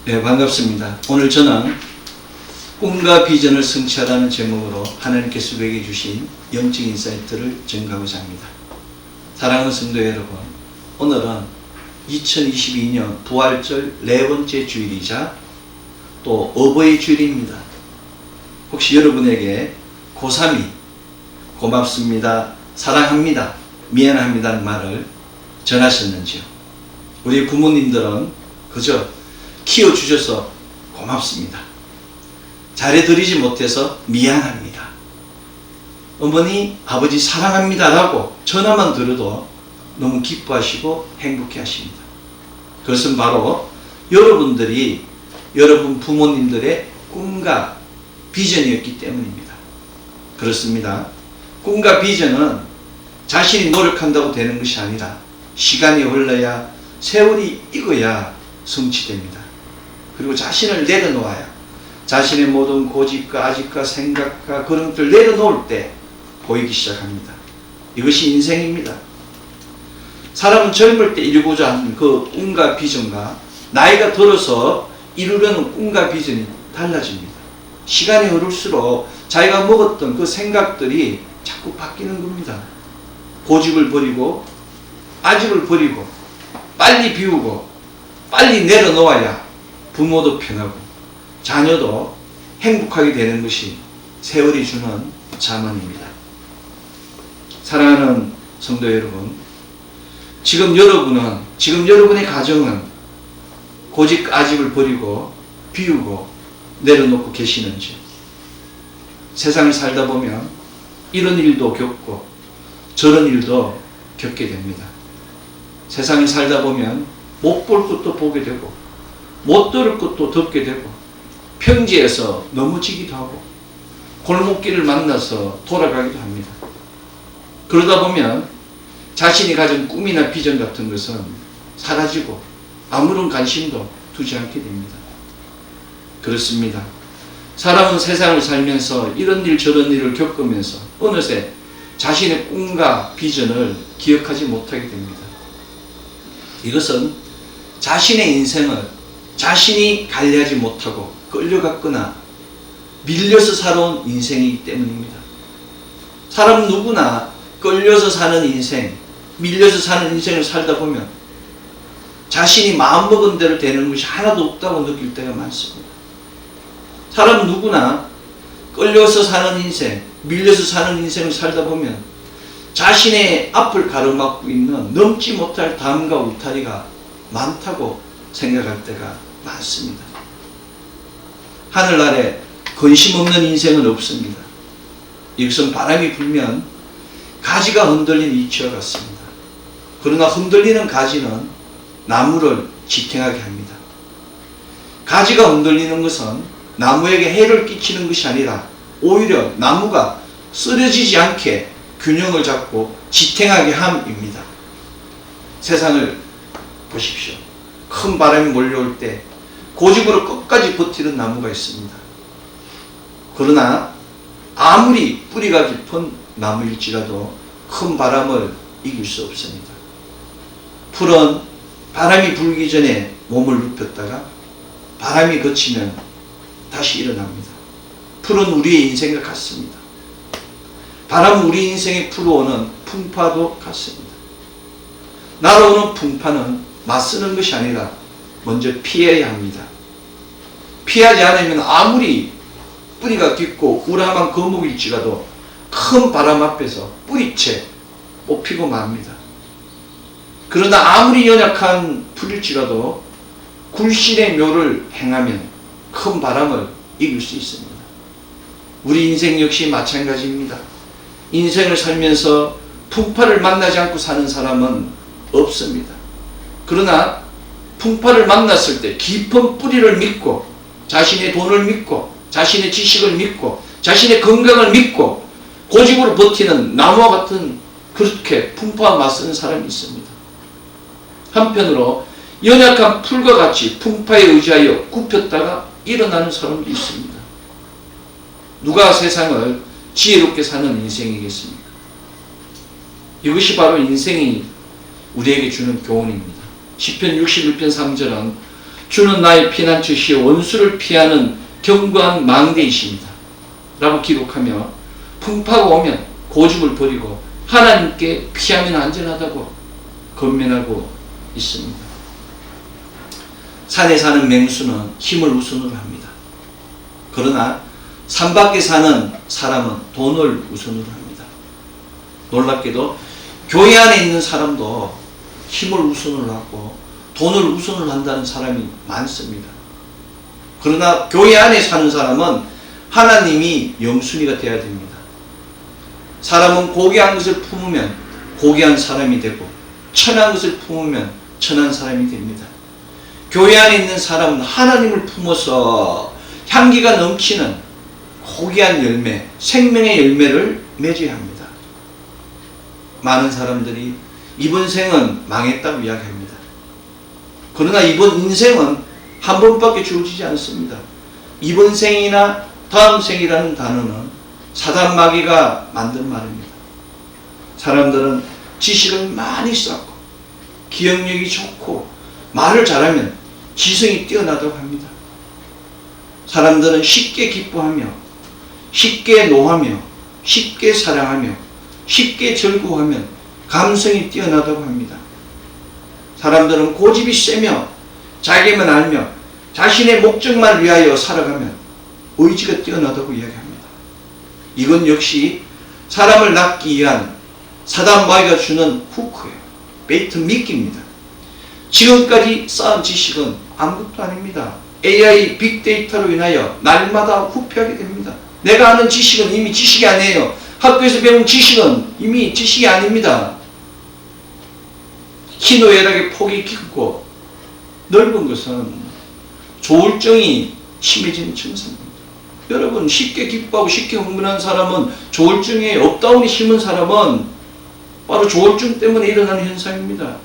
네, 반갑습니다. 오늘 저는 꿈과 비전을 성취하라는 제목으로 하나님께서 우리에게 주신 영적 인사이트를 전가하고자 합니다. 사랑하는 성도 여러분, 오늘은 2022년 부활절 4번째 주일이자 또 어버이 주일입니다. 혹시 여러분에게 고3이 고맙습니다, 사랑합니다, 미안합니다는 말을 전하셨는지요? 우리 부모님들은 그저 키워주셔서 고맙습니다, 잘해드리지 못해서 미안합니다, 어머니 아버지 사랑합니다 라고 전화만 들어도 너무 기뻐하시고 행복해 하십니다. 그것은 바로 여러분들이 여러분 부모님들의 꿈과 비전이었기 때문입니다. 그렇습니다. 꿈과 비전은 자신이 노력한다고 되는 것이 아니라 시간이 흘러야, 세월이 익어야 성취됩니다. 그리고 자신을 내려놓아야, 자신의 모든 고집과 아집과 생각과 그런 것들을 내려놓을 때 보이기 시작합니다. 이것이 인생입니다. 사람은 젊을 때 이루고자 하는 그 꿈과 비전과 나이가 들어서 이루려는 꿈과 비전이 달라집니다. 시간이 흐를수록 자기가 먹었던 그 생각들이 자꾸 바뀌는 겁니다. 고집을 버리고 아집을 버리고 빨리 비우고 빨리 내려놓아야 부모도 편하고 자녀도 행복하게 되는 것이 세월이 주는 자문입니다. 사랑하는 성도 여러분, 지금 여러분의 가정은 고집 아집을 버리고 비우고 내려놓고 계시는지? 세상을 살다 보면 이런 일도 겪고 저런 일도 겪게 됩니다. 세상을 살다 보면 못 볼 것도 보게 되고 못 들을 것도 듣게 되고 평지에서 넘어지기도 하고 골목길을 만나서 돌아가기도 합니다. 그러다 보면 자신이 가진 꿈이나 비전 같은 것은 사라지고 아무런 관심도 두지 않게 됩니다. 그렇습니다. 사람은 세상을 살면서 이런 일 저런 일을 겪으면서 어느새 자신의 꿈과 비전을 기억하지 못하게 됩니다. 이것은 자신의 인생을 자신이 관리하지 못하고 끌려갔거나 밀려서 살아온 인생이기 때문입니다. 사람 누구나 끌려서 사는 인생, 밀려서 사는 인생을 살다 보면 자신이 마음먹은 대로 되는 것이 하나도 없다고 느낄 때가 많습니다. 사람 누구나 끌려서 사는 인생, 밀려서 사는 인생을 살다 보면 자신의 앞을 가로막고 있는 넘지 못할 담과 울타리가 많다고 생각할 때가 많습니다. 하늘 아래 근심 없는 인생은 없습니다. 이것은 바람이 불면 가지가 흔들린 이치와 같습니다. 그러나 흔들리는 가지는 나무를 지탱하게 합니다. 가지가 흔들리는 것은 나무에게 해를 끼치는 것이 아니라 오히려 나무가 쓰러지지 않게 균형을 잡고 지탱하게 함입니다. 세상을 보십시오. 큰 바람이 몰려올 때 고집으로 끝까지 버티는 나무가 있습니다. 그러나 아무리 뿌리가 깊은 나무일지라도 큰 바람을 이길 수 없습니다. 풀은 바람이 불기 전에 몸을 눕혔다가 바람이 그치면 다시 일어납니다. 풀은 우리의 인생과 같습니다. 바람은 우리 인생에 불어오는 풍파도 같습니다. 날아오는 풍파는 맞서는 것이 아니라 먼저 피해야 합니다. 피하지 않으면 아무리 뿌리가 깊고 우람한 거목일지라도 큰 바람 앞에서 뿌리채 뽑히고 맙니다. 그러나 아무리 연약한 풀일지라도 굴신의 묘를 행하면 큰 바람을 이길 수 있습니다. 우리 인생 역시 마찬가지입니다. 인생을 살면서 풍파를 만나지 않고 사는 사람은 없습니다. 그러나 풍파를 만났을 때 깊은 뿌리를 믿고 자신의 돈을 믿고 자신의 지식을 믿고 자신의 건강을 믿고 고집으로 버티는 나무와 같은 그렇게 풍파와 맞서는 사람이 있습니다. 한편으로 연약한 풀과 같이 풍파에 의지하여 굽혔다가 일어나는 사람도 있습니다. 누가 세상을 지혜롭게 사는 인생이겠습니까? 이것이 바로 인생이 우리에게 주는 교훈입니다. 시편 61편 3절은 주는 나의 피난처시여 원수를 피하는 견고한 망대이십니다. 라고 기록하며 풍파가 오면 고집을 버리고 하나님께 피하면 안전하다고 권면하고 있습니다. 산에 사는 맹수는 힘을 우선으로 합니다. 그러나 산 밖에 사는 사람은 돈을 우선으로 합니다. 놀랍게도 교회 안에 있는 사람도 힘을 우선으로 하고 돈을 우선으로 한다는 사람이 많습니다. 그러나 교회 안에 사는 사람은 하나님이 영순위가 되어야 됩니다. 사람은 고귀한 것을 품으면 고귀한 사람이 되고 천한 것을 품으면 천한 사람이 됩니다. 교회 안에 있는 사람은 하나님을 품어서 향기가 넘치는 고귀한 열매, 생명의 열매를 맺어야 합니다. 많은 사람들이 이번 생은 망했다고 이야기합니다. 그러나 이번 인생은 한 번밖에 주어지지 않습니다. 이번 생이나 다음 생이라는 단어는 사단 마귀가 만든 말입니다. 사람들은 지식을 많이 쌓고 기억력이 좋고 말을 잘하면 지성이 뛰어나다고 합니다. 사람들은 쉽게 기뻐하며 쉽게 노하며 쉽게 사랑하며 쉽게 즐거워하면 감성이 뛰어나다고 합니다. 사람들은 고집이 세며 자기만 알며 자신의 목적만 위하여 살아가면 의지가 뛰어나다고 이야기합니다. 이건 역시 사람을 낚기 위한 사단 마귀가 주는 후크예요. 베이트 미끼입니다. 지금까지 쌓은 지식은 아무것도 아닙니다. AI 빅데이터로 인하여 날마다 후퇴하게 됩니다. 내가 아는 지식은 이미 지식이 아니에요. 학교에서 배운 지식은 이미 지식이 아닙니다. 희노애락의 폭이 깊고 넓은 것은 조울증이 심해지는 증상입니다. 여러분, 쉽게 기뻐하고 쉽게 흥분한 사람은 조울증에 업다운이 심한 사람은 바로 조울증 때문에 일어나는 현상입니다.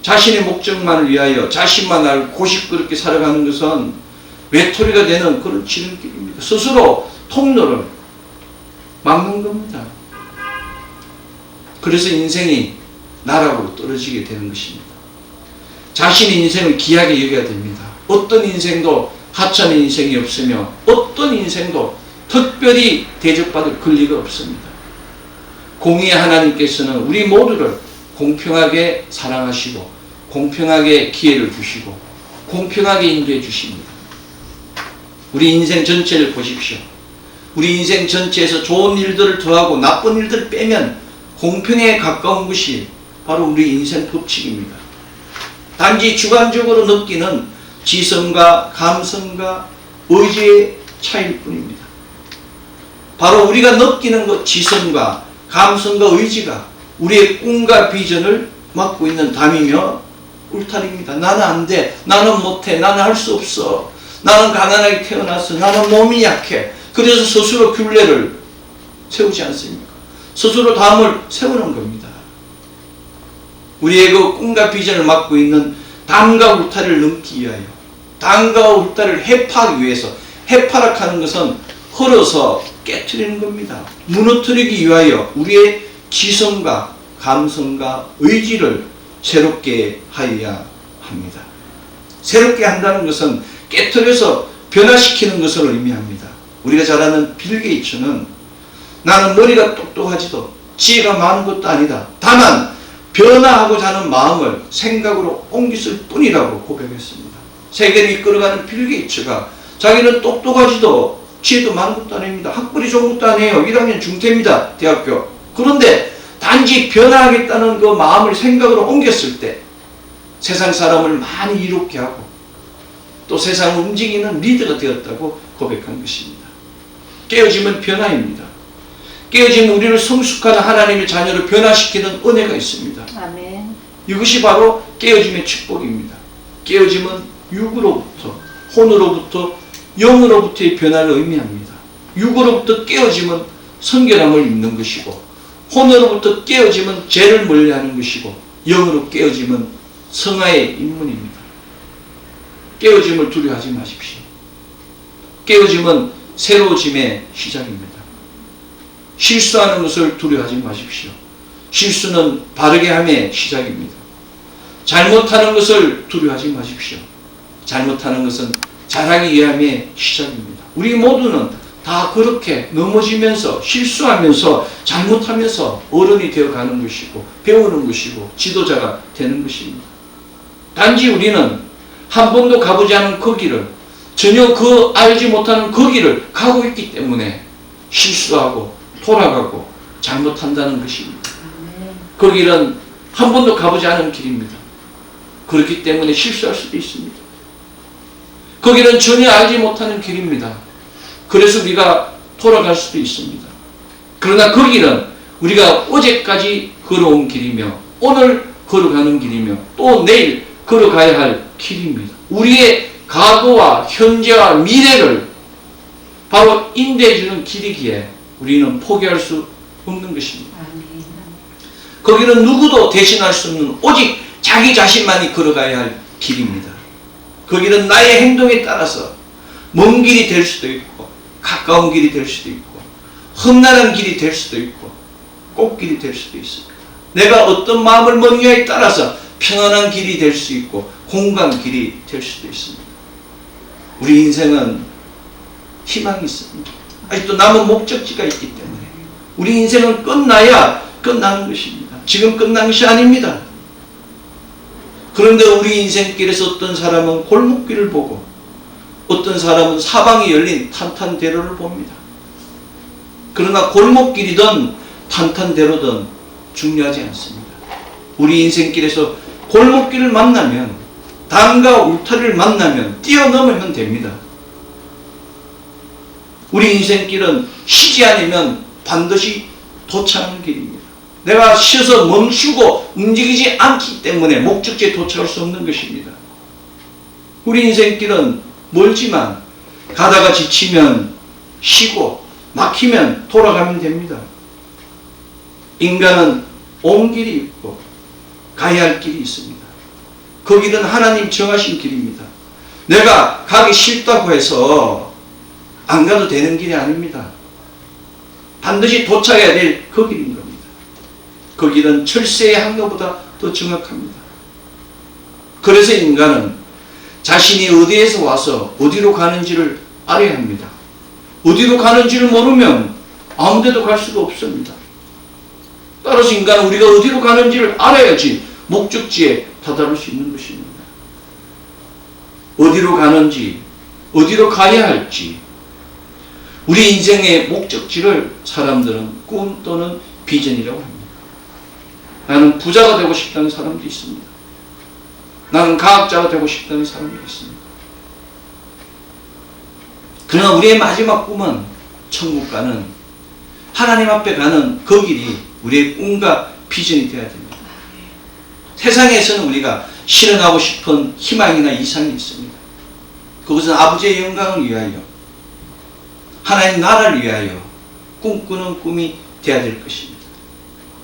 자신의 목적만을 위하여 자신만 알고 고집그럽게 살아가는 것은 외톨이가 되는 그런 지름길입니다. 스스로 통로를 막는 겁니다. 그래서 인생이 나락으로 떨어지게 되는 것입니다. 자신의 인생을 귀하게 여겨야 됩니다. 어떤 인생도 하찮은 인생이 없으며 어떤 인생도 특별히 대접받을 권리가 없습니다. 공의의 하나님께서는 우리 모두를 공평하게 사랑하시고 공평하게 기회를 주시고 공평하게 인도해 주십니다. 우리 인생 전체를 보십시오. 우리 인생 전체에서 좋은 일들을 더하고 나쁜 일들을 빼면 공평에 가까운 것이 바로 우리 인생 법칙입니다. 단지 주관적으로 느끼는 지성과 감성과 의지의 차이일 뿐입니다. 바로 우리가 느끼는 것, 지성과 감성과 의지가 우리의 꿈과 비전을 막고 있는 담이며 울타리입니다. 나는 안 돼. 나는 못해. 나는 할 수 없어. 나는 가난하게 태어났어. 나는 몸이 약해. 그래서 스스로 균례를 세우지 않습니까? 스스로 담을 세우는 겁니다. 우리의 그 꿈과 비전을 막고 있는 담과 울타리를 넘기 위하여, 담과 울타리를 해파하기 위해서, 해파락하는 것은 헐어서 깨트리는 겁니다. 무너뜨리기 위하여 우리의 지성과 감성과 의지를 새롭게 하여야 합니다. 새롭게 한다는 것은 깨트려서 변화시키는 것을 의미합니다. 우리가 잘 아는 빌 게이츠는 나는 머리가 똑똑하지도 지혜가 많은 것도 아니다. 다만 변화하고자 하는 마음을 생각으로 옮겼을 뿐이라고 고백했습니다. 세계를 이끌어가는 빌 게이츠가 자기는 똑똑하지도 지혜도 많은 것도 아닙니다. 학벌이 좋은 것도 아니에요. 1학년 중퇴입니다. 대학교. 그런데 단지 변화하겠다는 그 마음을 생각으로 옮겼을 때 세상 사람을 많이 이롭게 하고 또 세상을 움직이는 리더가 되었다고 고백한 것입니다. 깨어짐은 변화입니다. 깨어짐은 우리를 성숙하는 하나님의 자녀로 변화시키는 은혜가 있습니다. 아멘. 이것이 바로 깨어짐의 축복입니다. 깨어짐은 육으로부터, 혼으로부터, 영으로부터의 변화를 의미합니다. 육으로부터 깨어짐은 성결함을 입는 것이고, 혼으로부터 깨어짐은 죄를 멀리하는 것이고, 영으로 깨어짐은 성화의 입문입니다. 깨어짐을 두려워하지 마십시오. 깨어짐은 새로워짐의 시작입니다. 실수하는 것을 두려워하지 마십시오. 실수는 바르게 함의 시작입니다. 잘못하는 것을 두려워하지 마십시오. 잘못하는 것은 자라기 위함의 시작입니다. 우리 모두는 다 그렇게 넘어지면서 실수하면서 잘못하면서 어른이 되어가는 것이고 배우는 것이고 지도자가 되는 것입니다. 단지 우리는 한 번도 가보지 않은 그 길을, 전혀 알지 못하는 그 길을 가고 있기 때문에 실수하고 돌아가고 잘못한다는 것입니다. 그 길은 한 번도 가보지 않은 길입니다. 그렇기 때문에 실수할 수도 있습니다. 그 길은 전혀 알지 못하는 길입니다. 그래서 우리가 돌아갈 수도 있습니다. 그러나 그 길은 우리가 어제까지 걸어온 길이며 오늘 걸어가는 길이며 또 내일 걸어가야 할 길입니다. 우리의 과거와 현재와 미래를 바로 인도해주는 길이기에 우리는 포기할 수 없는 것입니다. 거기는 누구도 대신할 수 없는 오직 자기 자신만이 걸어가야 할 길입니다. 거기는 나의 행동에 따라서 먼 길이 될 수도 있고 가까운 길이 될 수도 있고 험난한 길이 될 수도 있고 꽃길이 될 수도 있습니다. 내가 어떤 마음을 먹느냐에 따라서 편안한 길이 될 수 있고 공간 길이 될 수도 있습니다. 우리 인생은 희망이 있습니다. 아직도 남은 목적지가 있기 때문에 우리 인생은 끝나야 끝나는 것입니다. 지금 끝난 것이 아닙니다. 그런데 우리 인생길에서 어떤 사람은 골목길을 보고 어떤 사람은 사방이 열린 탄탄대로를 봅니다. 그러나 골목길이든 탄탄대로든 중요하지 않습니다. 우리 인생길에서 골목길을 만나면 담과 울타리를 만나면 뛰어넘으면 됩니다. 우리 인생길은 쉬지 않으면 반드시 도착하는 길입니다. 내가 쉬어서 멈추고 움직이지 않기 때문에 목적지에 도착할 수 없는 것입니다. 우리 인생길은 멀지만 가다가 지치면 쉬고 막히면 돌아가면 됩니다. 인간은 온 길이 있고 가야 할 길이 있습니다. 그 길은 하나님 정하신 길입니다. 내가 가기 싫다고 해서 안 가도 되는 길이 아닙니다. 반드시 도착해야 될 그 길인 겁니다. 그 길은 철새의 항로보다 더 정확합니다. 그래서 인간은 자신이 어디에서 와서 어디로 가는지를 알아야 합니다. 어디로 가는지를 모르면 아무 데도 갈 수가 없습니다. 따라서 인간은 우리가 어디로 가는지를 알아야지 목적지에 다다를 수 있는 것입니다. 어디로 가는지, 어디로 가야 할지, 우리 인생의 목적지를 사람들은 꿈 또는 비전이라고 합니다. 나는 부자가 되고 싶다는 사람도 있습니다. 나는 과학자가 되고 싶다는 사람도 있습니다. 그러나 우리의 마지막 꿈은 천국 가는, 하나님 앞에 가는 그 길이 우리의 꿈과 비전이 되어야 됩니다. 세상에서는 우리가 실현하고 싶은 희망이나 이상이 있습니다. 그것은 아버지의 영광을 위하여, 하나님 나라를 위하여 꿈꾸는 꿈이 되어야 될 것입니다.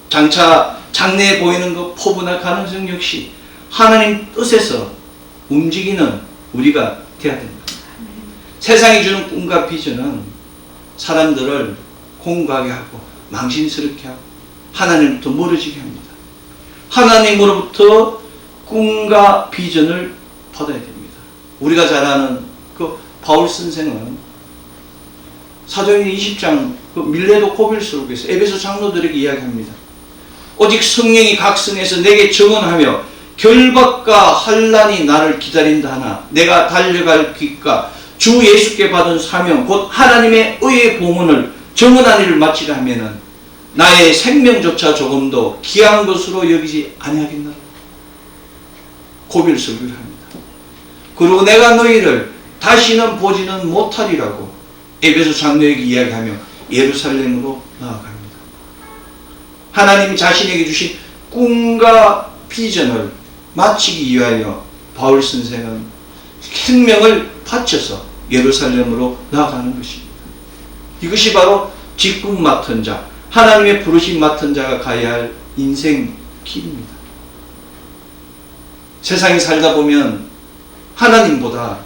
장차 장래에 보이는 그 포부나 가능성 역시 하나님 뜻에서 움직이는 우리가 되어야 됩니다. 세상이 주는 꿈과 비전은 사람들을 공고하게 하고 망신스럽게 하고 하나님부터 멀어지게 합니다. 하나님으로부터 꿈과 비전을 받아야 됩니다. 우리가 잘 아는 그 바울 선생은 사도행전 20장 그 밀레도 고빌스록에서 에베소 장로들에게 이야기합니다. 오직 성령이 각성해서 내게 증언하며 결박과 환난이 나를 기다린다 하나 내가 달려갈 길과 주 예수께 받은 사명 곧 하나님의 의의 봉헌을 증언한 일을 마치려 하면은 나의 생명조차 조금도 귀한 것으로 여기지 아니하겠나. 고별설교를 합니다. 그리고 내가 너희를 다시는 보지는 못하리라고 에베소 장로에게 이야기하며 예루살렘으로 나아갑니다. 하나님이 자신에게 주신 꿈과 비전을 마치기 위하여 바울 선생은 생명을 바쳐서 예루살렘으로 나아가는 것입니다. 이것이 바로 직분 맡은 자, 하나님의 부르심 맡은 자가 가야 할 인생 길입니다. 세상에 살다 보면 하나님보다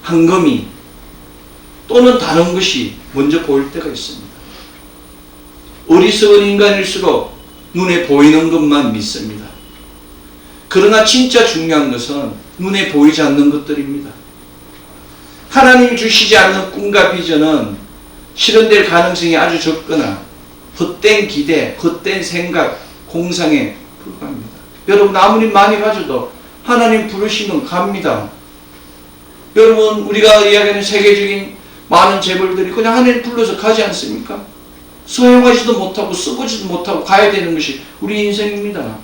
황금이 또는 다른 것이 먼저 보일 때가 있습니다. 어리석은 인간일수록 눈에 보이는 것만 믿습니다. 그러나 진짜 중요한 것은 눈에 보이지 않는 것들입니다. 하나님이 주시지 않는 꿈과 비전은 실현될 가능성이 아주 적거나 헛된 기대, 헛된 생각, 공상에 불과합니다. 여러분 아무리 많이 가져도 하나님 부르시면 갑니다. 여러분 우리가 이야기하는 세계적인 많은 재벌들이 그냥 하나님 불러서 가지 않습니까? 사용하지도 못하고 써보지도 못하고 가야 되는 것이 우리 인생입니다.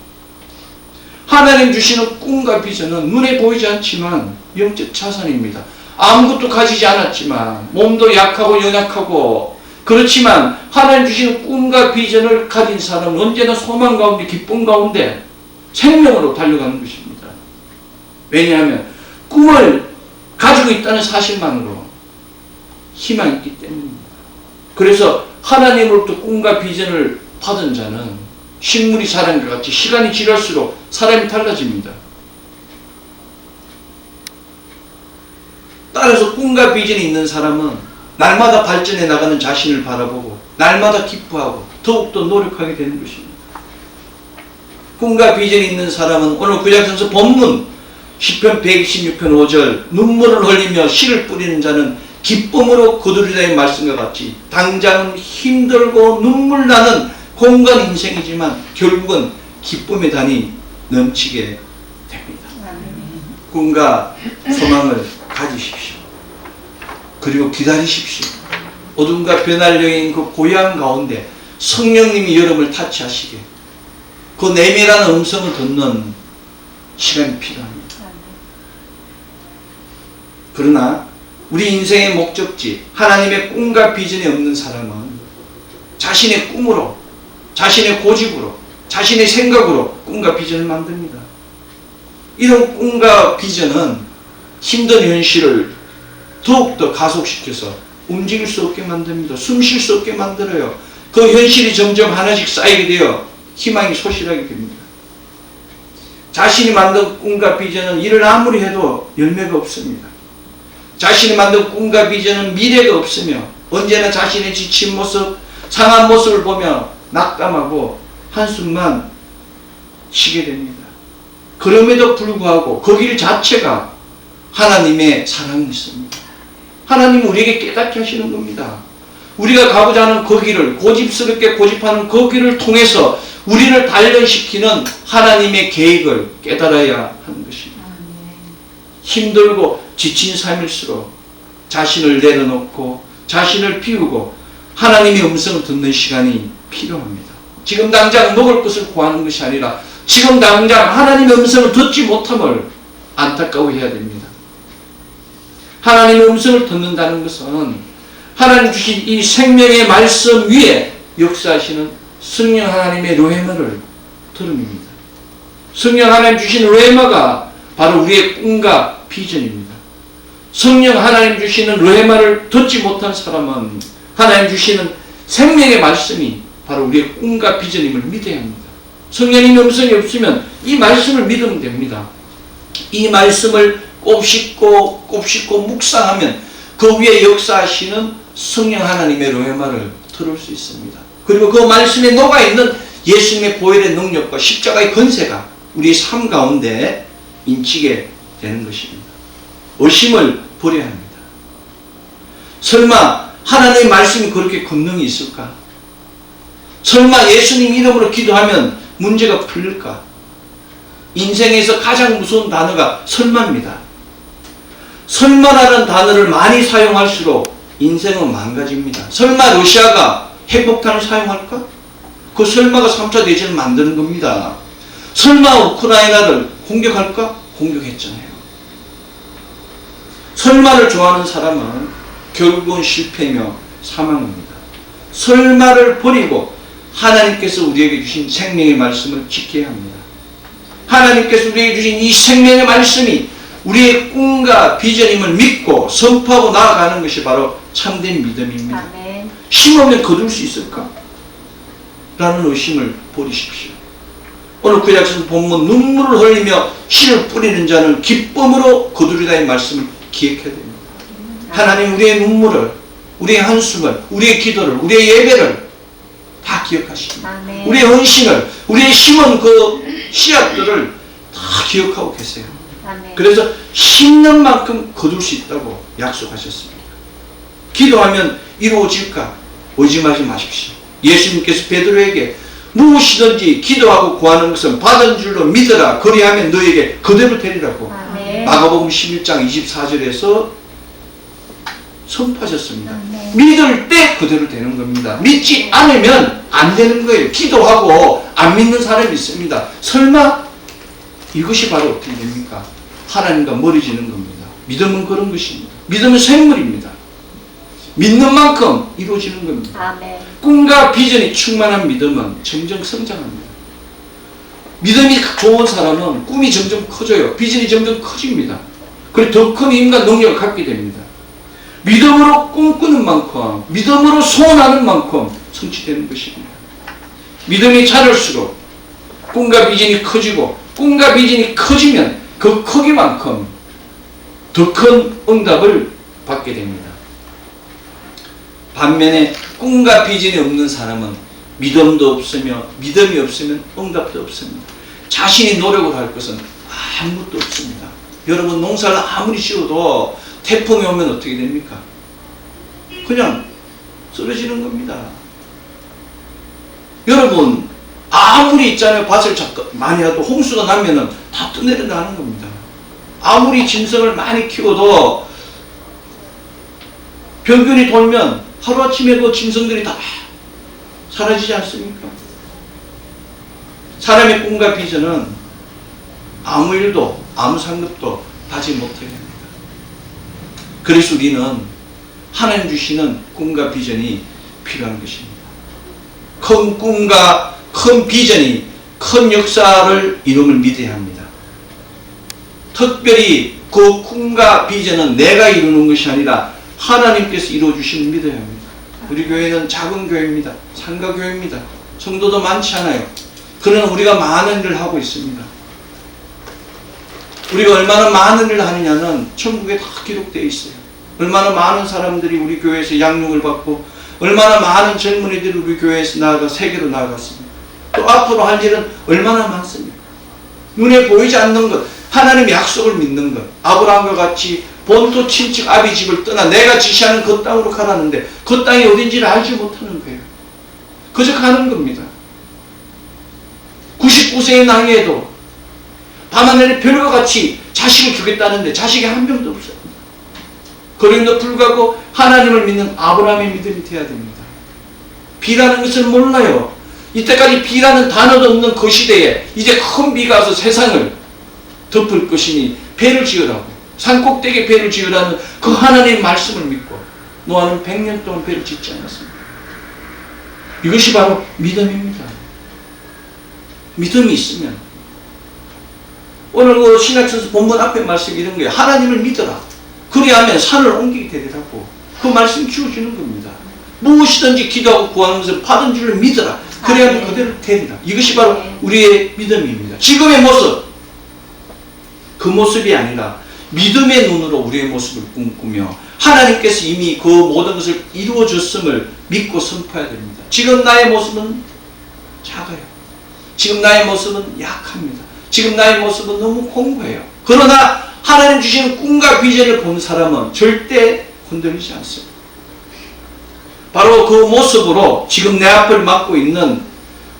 하나님 주시는 꿈과 비전은 눈에 보이지 않지만 영적 자산입니다. 아무것도 가지지 않았지만 몸도 약하고 연약하고 그렇지만 하나님 주시는 꿈과 비전을 가진 사람은 언제나 소망 가운데 기쁨 가운데 생명으로 달려가는 것입니다. 왜냐하면 꿈을 가지고 있다는 사실만으로 희망이 있기 때문입니다. 그래서 하나님으로부터 꿈과 비전을 받은 자는 식물이 자란 것 같이 시간이 지날수록 사람이 달라집니다. 따라서 꿈과 비전이 있는 사람은 날마다 발전해 나가는 자신을 바라보고 날마다 기뻐하고 더욱더 노력하게 되는 것입니다. 꿈과 비전이 있는 사람은 오늘 구약성서 본문 시편 126편 5절 눈물을 흘리며 씨를 뿌리는 자는 기쁨으로 거두리라의 말씀과 같이 당장은 힘들고 눈물 나는 공간 인생이지만 결국은 기쁨의 단이 넘치게 됩니다. 꿈과 소망을 가지십시오. 그리고 기다리십시오. 어둠과 변화를 여긴 그 고향 가운데 성령님이 여러분을 타치하시게 그 내밀한 음성을 듣는 시간이 필요합니다. 그러나 우리 인생의 목적지 하나님의 꿈과 비전이 없는 사람은 자신의 꿈으로 자신의 고집으로 자신의 생각으로 꿈과 비전을 만듭니다. 이런 꿈과 비전은 힘든 현실을 더욱더 가속시켜서 움직일 수 없게 만듭니다. 숨 쉴 수 없게 만들어요. 그 현실이 점점 하나씩 쌓이게 되어 희망이 소실하게 됩니다. 자신이 만든 꿈과 비전은 일을 아무리 해도 열매가 없습니다. 자신이 만든 꿈과 비전은 미래가 없으며 언제나 자신의 지친 모습, 상한 모습을 보며 낙담하고 한숨만 쉬게 됩니다. 그럼에도 불구하고 그 길 자체가 하나님의 사랑이 있습니다. 하나님은 우리에게 깨닫게 하시는 겁니다. 우리가 가고자 하는 그 길을 고집스럽게 고집하는 그 길을 통해서 우리를 단련시키는 하나님의 계획을 깨달아야 하는 것입니다. 힘들고 지친 삶일수록 자신을 내려놓고 자신을 비우고 하나님의 음성을 듣는 시간이 필요합니다. 지금 당장 먹을 것을 구하는 것이 아니라 지금 당장 하나님의 음성을 듣지 못함을 안타까워해야 됩니다. 하나님의 음성을 듣는다는 것은 하나님 주신 이 생명의 말씀 위에 역사하시는 성령 하나님의 르헤마를 들음입니다. 성령 하나님 주신 르헤마가 바로 우리의 꿈과 비전입니다. 성령 하나님 주시는 르헤마를 듣지 못한 사람은 하나님 주시는 생명의 말씀이 바로 우리의 꿈과 비전임을 믿어야 합니다. 성령님의 음성이 없으면 이 말씀을 믿으면 됩니다. 이 말씀을 곱씹고 묵상하면 그 위에 역사하시는 성령 하나님의 르헤마를 들을 수 있습니다. 그리고 그 말씀에 녹아있는 예수님의 보혈의 능력과 십자가의 권세가 우리의 삶 가운데 인치게 되는 것입니다. 의심을 버려야 합니다. 설마 하나님의 말씀이 그렇게 권능이 있을까? 설마 예수님 이름으로 기도하면 문제가 풀릴까? 인생에서 가장 무서운 단어가 설마입니다. 설마라는 단어를 많이 사용할수록 인생은 망가집니다. 설마 러시아가 핵폭탄을 사용할까? 그 설마가 3차 대전을 만드는 겁니다. 설마 우크라이나를 공격할까? 공격했잖아요. 설마를 좋아하는 사람은 결국은 실패며 사망합니다. 설마를 버리고 하나님께서 우리에게 주신 생명의 말씀을 지켜야 합니다. 하나님께서 우리에게 주신 이 생명의 말씀이 우리의 꿈과 비전임을 믿고 선포하고 나아가는 것이 바로 참된 믿음입니다. 아멘. 심으면 거둘 수 있을까? 라는 의심을 버리십시오. 오늘 구약성 본문 눈물을 흘리며 씨를 뿌리는 자는 기쁨으로 거두리다의 말씀을 기억해야 됩니다. 하나님 우리의 눈물을, 우리의 한숨을, 우리의 기도를, 우리의 예배를 다 기억하십니다. 아멘. 우리의 헌신을, 우리의 심은 그 씨앗들을 다 기억하고 계세요. 아멘. 그래서 심는 만큼 거둘 수 있다고 약속하셨습니다. 기도하면 이루어질까? 의심하지 마십시오. 예수님께서 베드로에게 무엇이든지 기도하고 구하는 것은 받은 줄로 믿어라. 그리하면 너에게 그대로 되리라고 아멘. 마가복음 11장 24절에서 선포하셨습니다. 아멘. 믿을 때 그대로 되는 겁니다. 믿지 않으면 안 되는 거예요. 기도하고 안 믿는 사람이 있습니다. 설마 이것이 바로 어떻게 됩니까? 하나님과 멀어지는 겁니다. 믿음은 그런 것입니다. 믿음은 생물입니다. 믿는 만큼 이루어지는 겁니다. 아멘. 꿈과 비전이 충만한 믿음은 점점 성장합니다. 믿음이 좋은 사람은 꿈이 점점 커져요. 비전이 점점 커집니다. 그리고 더 큰 힘과 능력을 갖게 됩니다. 믿음으로 꿈꾸는 만큼, 믿음으로 소원하는 만큼 성취되는 것입니다. 믿음이 자랄수록 꿈과 비전이 커지고, 꿈과 비전이 커지면 그 크기만큼 더 큰 응답을 받게 됩니다. 반면에 꿈과 비전이 없는 사람은 믿음도 없으며, 믿음이 없으면 응답도 없습니다. 자신이 노력을 할 것은 아무것도 없습니다. 여러분, 농사를 아무리 지어도 태풍이 오면 어떻게 됩니까? 그냥 쓰러지는 겁니다. 여러분, 아무리 있잖아요. 밭을 많이 해도 홍수가 나면은 다 떠내려가는 겁니다. 아무리 짐승을 많이 키워도 병균이 돌면 하루아침에 그 짐승들이 다 사라지지 않습니까? 사람의 꿈과 비전은 아무 일도, 아무 상급도 하지 못하게 합니다. 그래서 우리는 하나님 주시는 꿈과 비전이 필요한 것입니다. 큰 꿈과 큰 비전이 큰 역사를 이룸을 믿어야 합니다. 특별히 그 꿈과 비전은 내가 이루는 것이 아니라 하나님께서 이루어주심을 믿어야 합니다. 우리 교회는 작은 교회입니다. 상가교회입니다. 성도도 많지 않아요. 그러나 우리가 많은 일을 하고 있습니다. 우리가 얼마나 많은 일을 하느냐는 천국에 다 기록되어 있어요. 얼마나 많은 사람들이 우리 교회에서 양육을 받고, 얼마나 많은 젊은이들이 우리 교회에서 나아가 세계로 나아갔습니다. 또 앞으로 할 일은 얼마나 많습니까? 눈에 보이지 않는 것, 하나님의 약속을 믿는 것, 아브라함과 같이 본토 친척 아비 집을 떠나 내가 지시하는 그 땅으로 가라는데 그 땅이 어딘지를 알지 못하는 거예요. 그저 가는 겁니다. 99세의 나이에도 밤하늘의 별과 같이 자식을 주겠다는데 자식이 한 명도 없어요. 그럼에도 불구하고 하나님을 믿는 아브라함의 믿음이 되어야 됩니다. 비라는 것을 몰라요. 이때까지 비라는 단어도 없는 그 시대에 이제 큰 비가 와서 세상을 덮을 것이니 배를 지으라고, 산꼭대기에 배를 지으라는 그 하나님의 말씀을 믿고 노아는 100년 동안 배를 짓지 않았습니다. 이것이 바로 믿음입니다. 믿음이 있으면, 오늘 그 신약성서 본문 앞에 말씀 이런 거예요. 하나님을 믿어라. 그리하면 산을 옮기게 되리라고. 그 말씀 주어주는 겁니다. 무엇이든지 기도하고 구하는 것을 받은 줄을 믿어라. 그래야만 그대로 되리라. 이것이 바로 우리의 믿음입니다. 지금의 모습, 그 모습이 아니라 믿음의 눈으로 우리의 모습을 꿈꾸며 하나님께서 이미 그 모든 것을 이루어줬음을 믿고 선포해야 됩니다. 지금 나의 모습은 작아요. 지금 나의 모습은 약합니다. 지금 나의 모습은 너무 공고해요. 그러나 하나님 주시는 꿈과 비전을 본 사람은 절대 흔들리지 않습니다. 바로 그 모습으로 지금 내 앞을 막고 있는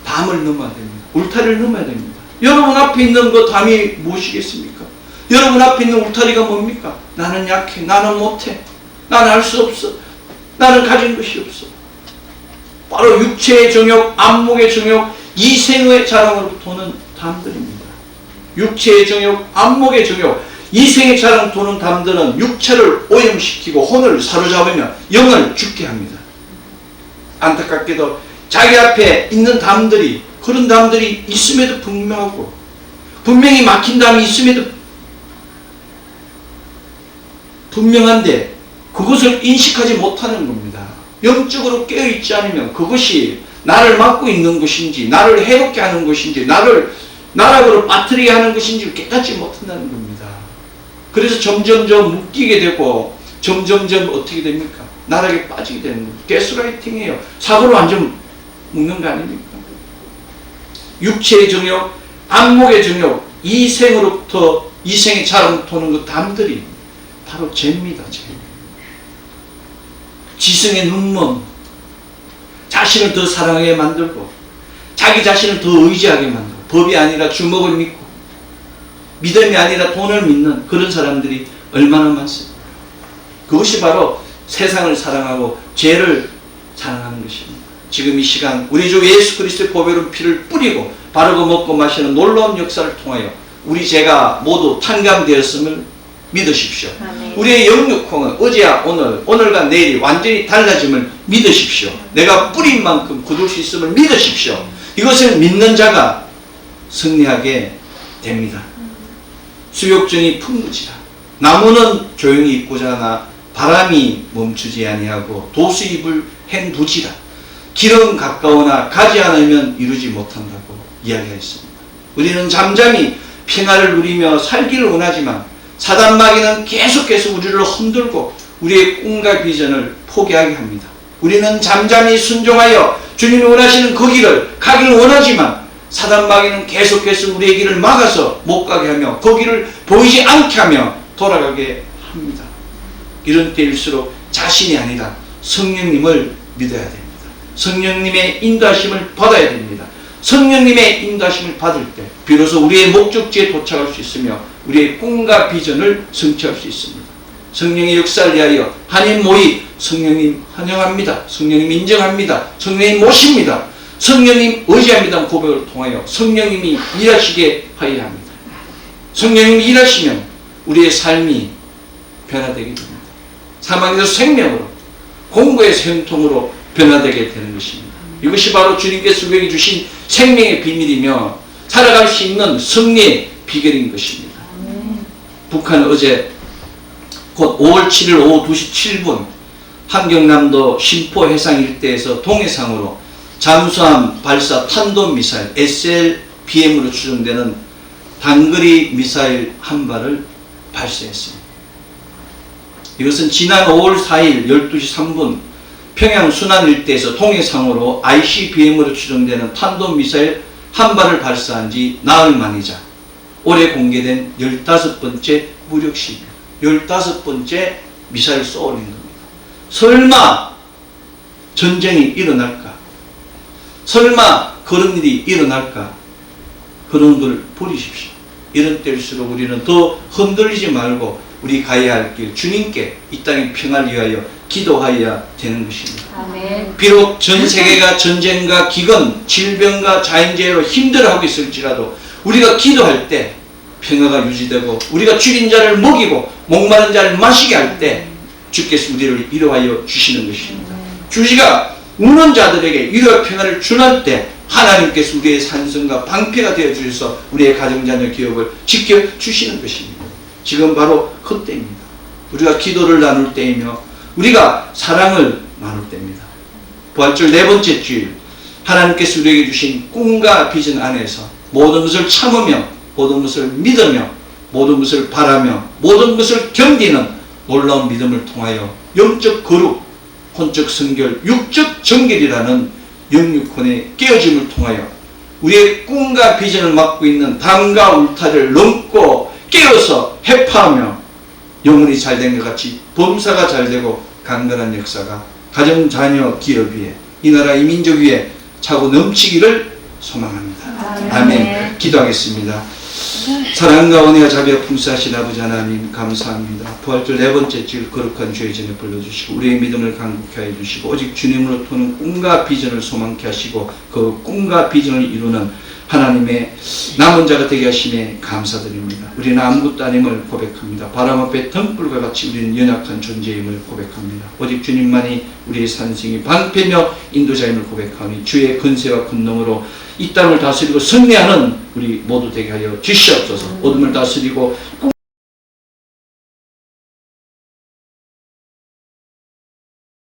담을 넘어야 됩니다. 울타리를 넘어야 됩니다. 여러분 앞에 있는 그 담이 무엇이겠습니까? 여러분 앞에 있는 울타리가 뭡니까? 나는 약해, 나는 못해, 나는 할 수 없어, 나는 가진 것이 없어. 바로 육체의 정욕, 안목의 정욕, 이생의 자랑으로부터 오는 담들입니다. 육체의 정욕, 안목의 정욕, 이생의 자랑 도는 담들은 육체를 오염시키고 혼을 사로잡으며 영을 죽게 합니다. 안타깝게도 자기 앞에 있는 담들이, 그런 담들이 있음에도 분명하고, 분명히 막힌 담이 있음에도 분명한데 그것을 인식하지 못하는 겁니다. 영적으로 깨어있지 않으면 그것이 나를 막고 있는 것인지, 나를 해롭게 하는 것인지, 나를 나락으로 빠뜨리게 하는 것인지 깨닫지 못한다는 겁니다. 그래서 점점점 묶이게 되고 점점점 어떻게 됩니까? 나락에 빠지게 되는 겁니다. 가스라이팅이에요. 사고로 완전 묶는 거 아닙니까? 육체의 정욕, 안목의 정욕, 이생으로부터 이생에 자랑토는 그 담들이 바로 죄입니다. 죄. 지성의 눈먼, 자신을 더 사랑하게 만들고 자기 자신을 더 의지하게 만들고 법이 아니라 주먹을 믿고 믿음이 아니라 돈을 믿는 그런 사람들이 얼마나 많습니까? 그것이 바로 세상을 사랑하고 죄를 사랑하는 것입니다. 지금 이 시간 우리 주 예수 그리스도의 보배로운 피를 뿌리고 바르고 먹고 마시는 놀라운 역사를 통하여 우리 죄가 모두 탕감되었음을 믿으십시오. 아멘. 우리의 영육콩은 어제와 오늘과 내일이 완전히 달라짐을 믿으십시오. 내가 뿌린 만큼 거둘 수 있음을 믿으십시오. 이것을 믿는 자가 승리하게 됩니다. 수욕증이 풍부지라. 나무는 조용히 있고자 하나 바람이 멈추지 아니하고 도수입을 행부지라. 길은 가까우나 가지 않으면 이루지 못한다고 이야기했습니다. 우리는 잠잠히 평화를 누리며 살기를 원하지만 사단 마귀는 계속해서 우리를 흔들고 우리의 꿈과 비전을 포기하게 합니다. 우리는 잠잠히 순종하여 주님이 원하시는 그 길을 가기를 원하지만 사단 마귀는 계속해서 우리의 길을 막아서 못 가게 하며 그 길을 보이지 않게 하며 돌아가게 합니다. 이런 때일수록 자신이 아니라 성령님을 믿어야 됩니다. 성령님의 인도하심을 받아야 됩니다. 성령님의 인도하심을 받을 때 비로소 우리의 목적지에 도착할 수 있으며 우리의 꿈과 비전을 성취할 수 있습니다. 성령의 역사를 위하여 한인 모의 성령님 환영합니다. 성령님 인정합니다. 성령님 모십니다. 성령님 의지합니다. 고백을 통하여 성령님이 일하시게 하여야 합니다. 성령님이 일하시면 우리의 삶이 변화되게 됩니다. 사망에서 생명으로, 공고에서 형통으로 변화되게 되는 것입니다. 이것이 바로 주님께서 우리에게 주신 생명의 비밀이며 살아갈 수 있는 승리의 비결인 것입니다. 북한은 어제 곧 5월 7일 오후 2시 7분 함경남도 신포 해상 일대에서 동해상으로 잠수함 발사 탄도미사일 SLBM으로 추정되는 단거리 미사일 한 발을 발사했습니다. 이것은 지난 5월 4일 12시 3분 평양 순안 일대에서 동해상으로 ICBM으로 추정되는 탄도미사일 한 발을 발사한 지 나흘 만이자 올해 공개된 15번째 무력시입니다. 15번째 미사일 쏘올린 겁니다. 설마 전쟁이 일어날까? 설마 그런 일이 일어날까? 그런 걸 버리십시오. 이런 때일수록 우리는 더 흔들리지 말고 우리 가야 할 길 주님께 이 땅의 평화를 위하여 기도하여야 되는 것입니다. 아멘. 비록 전 세계가 전쟁과 기근, 질병과 자연재해로 힘들어하고 있을지라도 우리가 기도할 때 평화가 유지되고 우리가 줄인 자를 먹이고 목마른 자를 마시게 할 때 주께서 우리를 위로하여 주시는 것입니다. 주시가 우는 자들에게 위로와 평화를 주는 때 하나님께서 우리의 산성과 방패가 되어 주셔서 우리의 가정자녀 기업을 지켜주시는 것입니다. 지금 바로 그때입니다. 우리가 기도를 나눌 때이며 우리가 사랑을 나눌 때입니다. 부활절 4번째 주일 하나님께서 우리에게 주신 꿈과 비전 안에서 모든 것을 참으며 모든 것을 믿으며 모든 것을 바라며 모든 것을 견디는 놀라운 믿음을 통하여 영적 거룩, 혼적 성결, 육적 정결이라는 영육혼의 깨어짐을 통하여 우리의 꿈과 비전을 맡고 있는 담과 울타리를 넘고 깨어서 해파하며 영혼이 잘된 것 같이 범사가 잘되고 강건한 역사가 가정, 자녀, 기업 위에 이 나라 이 민족 위에 차고 넘치기를 소망합니다. 아멘. 기도하겠습니다. 사랑과 은혜와 자비와 풍성하신 아버지 하나님 감사합니다. 부활절 4번째 주일 거룩한 주의 전에 불러주시고 우리의 믿음을 강국케 하여 주시고 오직 주님으로 토는 꿈과 비전을 소망케 하시고 그 꿈과 비전을 이루는 하나님의 남은 자가 되게 하심에 감사드립니다. 우리는 아무것도 아님을 고백합니다. 바람 앞에 등불과 같이 우리는 연약한 존재임을 고백합니다. 오직 주님만이 우리의 산성이 방패며 인도자임을 고백하니 주의 권세와 권능으로 이 땅을 다스리고 승리하는 우리 모두 되게 하여 주시옵소서. 어둠을 다스리고